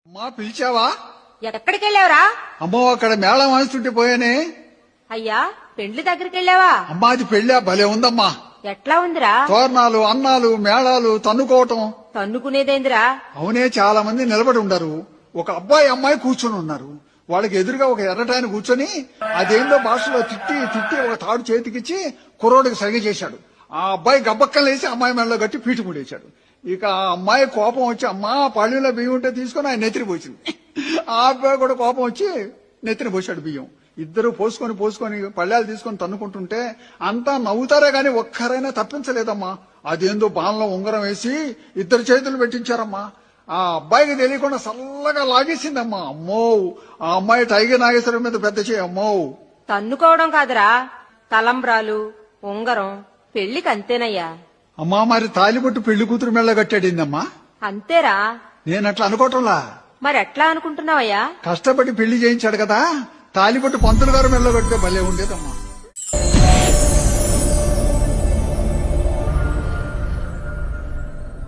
అమ్మా పిలిచావా? ఎక్కడికి వెళ్ళావురా? అమ్మో అక్కడ మేళం వాయిస్తుంటే పోయానే. అయ్యా పెండ్లి దగ్గరికి వెళ్ళావా? అమ్మా అది పెళ్ళా భలే ఉందమ్మా. ఎట్లా ఉందిరా? తోరణాలు అన్నాలు మేళాలు తన్నుకోవటం. తన్నుకునేదేందిరా? అవునే చాలా మంది నిలబడి ఉండరు. ఒక అబ్బాయి అమ్మాయి కూర్చొని ఉన్నారు. వాళ్ళకి ఎదురుగా ఒక ఎర్రటాయన కూర్చొని అదేందో భాషలో తిట్టి తిట్టి ఒక తాడు చేతికిచ్చి కుర్రోడికి సరిగ చేశాడు. ఆ అబ్బాయి గబ్బక్కలు వేసి అమ్మాయి మెడలో గట్టి పీటు ముడేశాడు. ఇక ఆ అమ్మాయి కోపం వచ్చి అమ్మా పళ్ళులో బియ్యం ఉంటే తీసుకొని ఆయన నెత్తిని పోసింది. ఆ అబ్బాయి కూడా కోపం వచ్చి నెత్తిని పోశాడు బియ్యం. ఇద్దరు పోసుకొని పోసుకొని పళ్ళాలు తీసుకొని తన్నుకుంటుంటే అంతా నవ్వుతారే గాని ఒక్కరైనా తప్పించలేదమ్మా. అదేందో బాణలో ఉంగరం వేసి ఇద్దరు చేతులు పెట్టించారమ్మా. ఆ అబ్బాయికి తెలియకుండా చల్లగా లాగేసిందమ్మా. అమ్మో ఆ అమ్మాయి టైగర్ నాగేశ్వరం మీద పెద్ద చేయి. అమ్మో తన్నుకోవడం కాదురా, తలంబ్రాలు ఉంగరం పెళ్లికి అంతేనయ్యా. అమ్మా మరి తాలిబొట్టు పెళ్లి కూతురు మెళ్ళ కట్టాడిందమ్మా. అంతేరా. నేనట్లా అనుకోవటంలా. మరి ఎట్లా అనుకుంటున్నావయ్యా? కష్టపడి పెళ్లి చేయించాడు కదా, తాలిబొట్టు పంతులు గారు మెళ్ళ కడితే భలే ఉండేదమ్మా.